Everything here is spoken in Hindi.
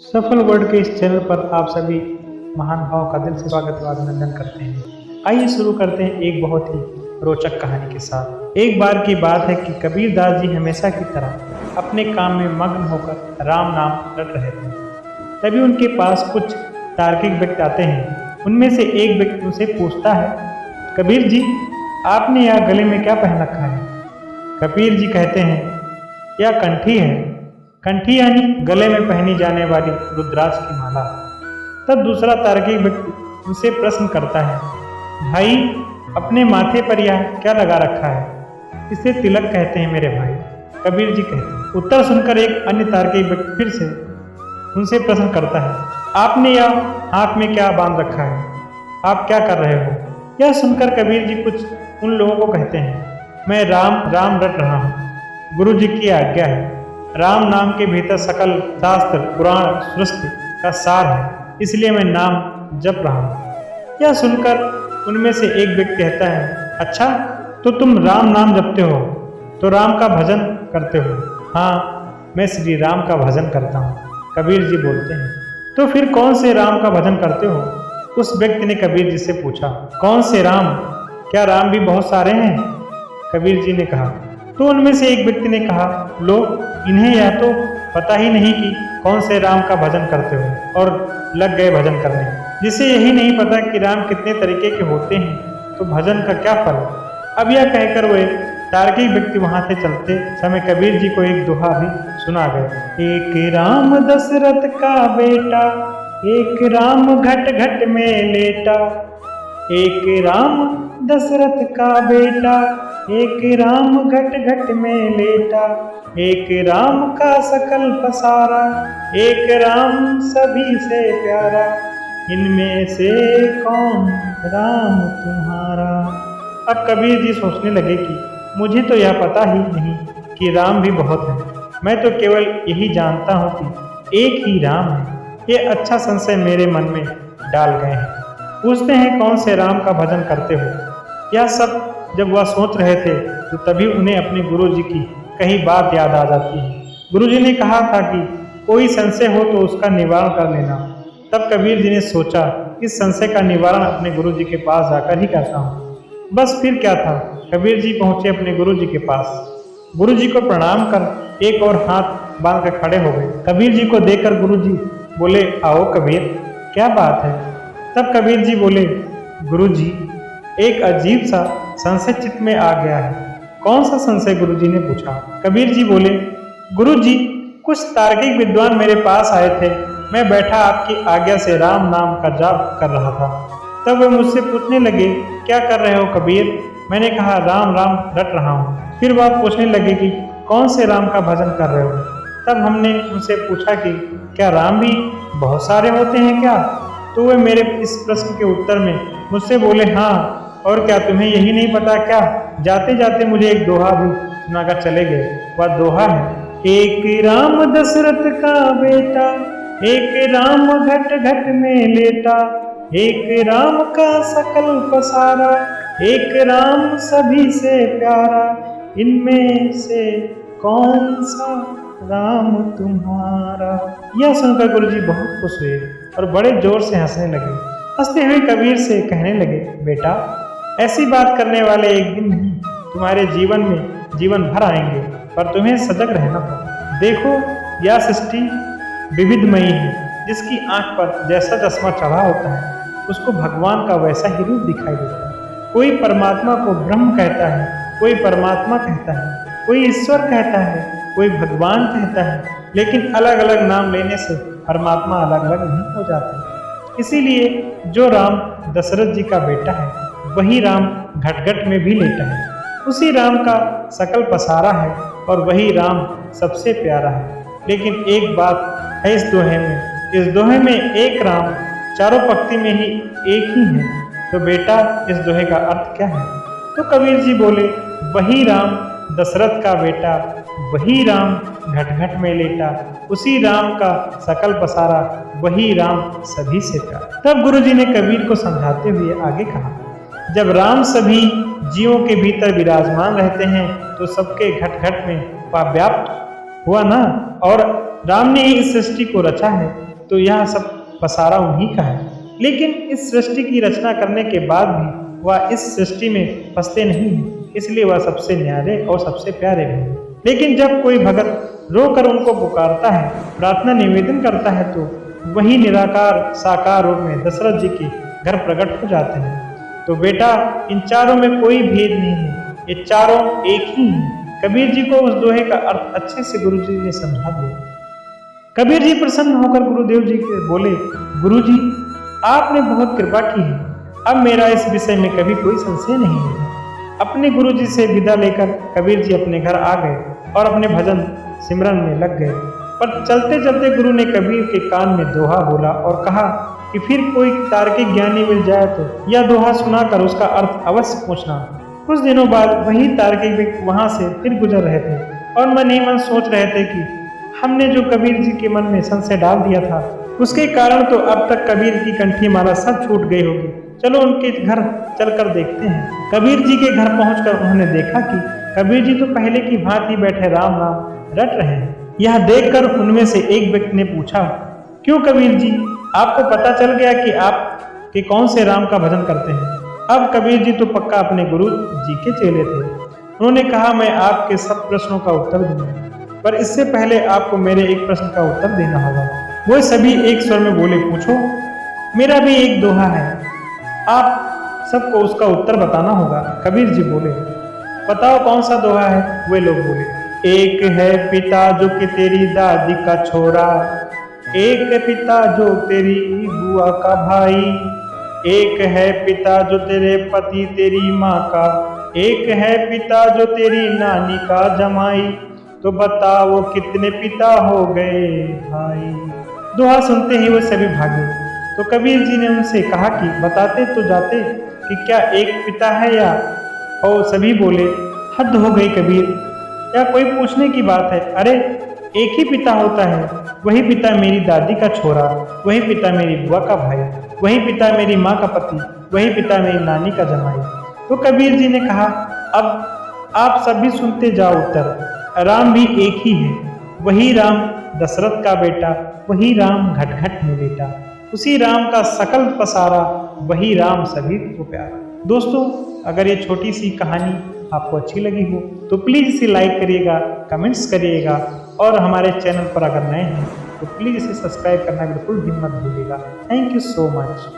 सफल वर्ल्ड के इस चैनल पर आप सभी महानुभावों का दिल से स्वागत व अभिनंदन करते हैं। आइए शुरू करते हैं एक बहुत ही रोचक कहानी के साथ। एक बार की बात है कि कबीर दास जी हमेशा की तरह अपने काम में मग्न होकर राम नाम रट रहे थे। तभी उनके पास कुछ तार्किक व्यक्ति आते हैं। उनमें से एक व्यक्ति उनसे पूछता है, कबीर जी आपने यह गले में क्या पहन रखा है? कबीर जी कहते हैं, यह कंठी है। कंठी यानी गले में पहनी जाने वाली रुद्राक्ष की माला। तब दूसरा तार्किक व्यक्ति उनसे प्रश्न करता है, भाई अपने माथे पर यह क्या लगा रखा है? इसे तिलक कहते हैं मेरे भाई। कबीर जी कहते हैं। उत्तर सुनकर एक अन्य तार्किक व्यक्ति फिर से उनसे प्रश्न करता है, आपने यह हाथ में क्या बांध रखा है? आप क्या कर रहे हो? यह सुनकर कबीर जी कुछ उन लोगों को कहते हैं, मैं राम राम रट रहा हूँ। गुरु जी की आज्ञा है। राम नाम के भीतर सकल शास्त्र पुराण सृष्टि का सार है, इसलिए मैं नाम जप रहा हूँ। यह सुनकर उनमें से एक व्यक्ति कहता है, अच्छा तो तुम राम नाम जपते हो तो राम का भजन करते हो? हाँ मैं श्री राम का भजन करता हूँ। कबीर जी बोलते हैं, तो फिर कौन से राम का भजन करते हो? उस व्यक्ति ने कबीर जी से पूछा, कौन से राम? क्या राम भी बहुत सारे हैं? कबीर जी ने कहा। तो उनमें से एक व्यक्ति ने कहा, लो इन्हें यह तो पता ही नहीं कि कौन से राम का भजन करते हो, और लग गए भजन करने। जिसे यही नहीं पता कि राम कितने तरीके के होते हैं तो भजन का क्या फल? अब यह कहकर वे तार्किक व्यक्ति वहां से चलते समय कबीर जी को एक दोहा भी सुना गया। एक राम दशरथ का बेटा, एक राम घट घट में लेटा। एक राम दशरथ का बेटा, एक राम घट घट में लेटा। एक राम का सकल पसारा, एक राम सभी से प्यारा। इनमें से कौन राम तुम्हारा? अब कबीर जी सोचने लगे कि मुझे तो यह पता ही नहीं कि राम भी बहुत है। मैं तो केवल यही जानता हूँ कि एक ही राम है। ये अच्छा संशय मेरे मन में डाल गए हैं। पूछते हैं कौन से राम का भजन करते हो? यह सब जब वह सोच रहे थे तो तभी उन्हें अपने गुरु जी की कही बात याद आ जाती है। गुरु जी ने कहा था कि कोई संशय हो तो उसका निवारण कर लेना। तब कबीर जी ने सोचा, इस संशय का निवारण अपने गुरु जी के पास जाकर ही करता हूँ। बस फिर क्या था, कबीर जी पहुंचे अपने गुरु जी के पास। गुरु जी को प्रणाम कर एक और हाथ बांध कर खड़े हो गए। कबीर जी को देखकर गुरु जी बोले, आओ कबीर क्या बात है? तब कबीर जी बोले, गुरु जी एक अजीब सा संशय चित्त में आ गया है। कौन सा संशय? गुरु जी ने पूछा। कबीर जी बोले, गुरु जी कुछ तार्किक विद्वान मेरे पास आए थे। मैं बैठा आपकी आज्ञा से राम नाम का जाप कर रहा था। तब वे मुझसे पूछने लगे, क्या कर रहे हो कबीर? मैंने कहा, राम राम रट रहा हूँ। फिर वह पूछने लगे कि कौन से राम का भजन कर रहे हो? तब हमने उनसे पूछा कि क्या राम भी बहुत सारे होते हैं क्या? तो वे मेरे इस प्रश्न के उत्तर में मुझसे बोले, हाँ और क्या तुम्हें यही नहीं पता क्या? जाते जाते मुझे एक दोहा भी सुनाकर चले गए। वह दोहा है, एक राम दशरथ का बेटा, एक राम घट घट में लेटा। एक राम का सकल पसारा, एक राम सभी से प्यारा। इनमें से कौन सा राम तुम्हारा? यह सुनकर गुरु जी बहुत खुश हुए और बड़े जोर से हंसने लगे। हंसते हुए कबीर से कहने लगे, बेटा ऐसी बात करने वाले एक दिन नहीं तुम्हारे जीवन में जीवन भर आएंगे, पर तुम्हें सजग रहना होगा। देखो यह सृष्टि विविधमयी है। जिसकी आंख पर जैसा चश्मा चढ़ा होता है उसको भगवान का वैसा ही रूप दिखाई देता है। कोई परमात्मा को ब्रह्म कहता है, कोई परमात्मा कहता है, कोई ईश्वर कहता है, कोई भगवान कहता है, लेकिन अलग अलग नाम लेने से परमात्मा अलग अलग नहीं हो जाते। इसीलिए जो राम दशरथ जी का बेटा है वही राम घट घट में भी लेटा है। उसी राम का सकल पसारा है और वही राम सबसे प्यारा है। लेकिन एक बात है इस दोहे में एक राम चारों पंक्ति में ही एक ही है। तो बेटा इस दोहे का अर्थ क्या है? तो कबीर जी बोले, वही राम दशरथ का बेटा, वही राम घट घट में लेटा। उसी राम का सकल पसारा, वही राम सभी से प्यारा। तब गुरु जी ने कबीर को समझाते हुए आगे कहा, जब राम सभी जीवों के भीतर विराजमान रहते हैं तो सबके घट घट में व्याप्त हुआ ना। और राम ने ही इस सृष्टि को रचा है तो यह सब पसारा उन्हीं का है। लेकिन इस सृष्टि की रचना करने के बाद भी वह इस सृष्टि में फंसते नहीं हैं, इसलिए वह सबसे न्यारे और सबसे प्यारे भी हैं। लेकिन जब कोई भगत रोकर उनको पुकारता है, प्रार्थना निवेदन करता है, तो वही निराकार साकार रूप में दशरथ जी के घर प्रकट हो जाते हैं। तो बेटा, इन चारों में कोई भेद नहीं है, ये चारों एक ही हैं। कबीर जी को उस दोहे का अर्थ अच्छे से गुरु जी ने समझा दिया। कबीर जी प्रसन्न होकर गुरुदेव जी के बोले, गुरु जी, आपने बहुत कृपा की है, अब मेरा इस विषय में कभी कोई संशय नहीं है। अपने गुरु जी से विदा लेकर कबीर जी अपने घर आ गए और अपने भजन सिमरन में लग गए। पर चलते चलते गुरु ने कबीर के कान में दोहा बोला और कहा कि फिर कोई तार्किक ज्ञानी मिल जाए तो यह दोहा सुनाकर उसका अर्थ अवश्य पूछना। कुछ दिनों बाद वही तार्किक व्यक्ति वहां से फिर गुजर रहे थे और मन ही मन सोच रहे थे कि हमने जो कबीर जी के मन में संशय डाल दिया था, उसके कारण तो अब तक कबीर की कंठी माला सब छूट गई होगी। चलो उनके घर चलकर देखते हैं। कबीर जी के घर पहुंचकर उन्होंने देखा कि कबीर जी तो पहले की भांति बैठे राम नाम रट रहे हैं। यह देखकर उनमें से एक व्यक्ति ने पूछा, क्यों कबीर जी, आपको पता चल गया कि आप के कौन से राम का भजन करते हैं? अब कबीर जी तो पक्का अपने गुरु जी के चेले थे। उन्होंने कहा, मैं आपके सब प्रश्नों का उत्तर दूंगा, पर इससे पहले आपको मेरे एक प्रश्न का उत्तर देना होगा। वो सभी एक स्वर में बोले, पूछो। मेरा भी एक दोहा है, आप सबको उसका उत्तर बताना होगा। कबीर जी बोले, बताओ कौन सा दोहा है? वे लोग बोले, एक है पिता जो कि तेरी दादी का छोरा, एक पिता जो तेरी बुआ का भाई, एक है पिता जो तेरे पति तेरी माँ का, एक है पिता जो तेरी नानी का जमाई, तो बताओ कितने पिता हो गए भाई। दोहा सुनते ही वो सभी भागे। तो कबीर जी ने उनसे कहा कि बताते तो जाते कि क्या एक पिता है या? और सभी बोले, हद हो गई कबीर, क्या कोई पूछने की बात है? अरे एक ही पिता होता है, वही पिता मेरी दादी का छोरा, वही पिता मेरी बुआ का भाई, वही पिता मेरी माँ का पति, वही पिता मेरी नानी का जमाई। तो कबीर जी ने कहा, अब आप सभी सुनते जाओ उत्तर। राम भी एक ही है, वही राम दशरथ का बेटा, वही राम घट घट में बेटा, उसी राम का सकल पसारा, वही राम सभी को प्यारा। दोस्तों, अगर ये छोटी सी कहानी आपको अच्छी लगी हो तो प्लीज़ इसे लाइक करिएगा, कमेंट्स करिएगा, और हमारे चैनल पर अगर नए हैं तो प्लीज़ इसे सब्सक्राइब करना बिल्कुल भी मत भूलिएगा। Thank you so much.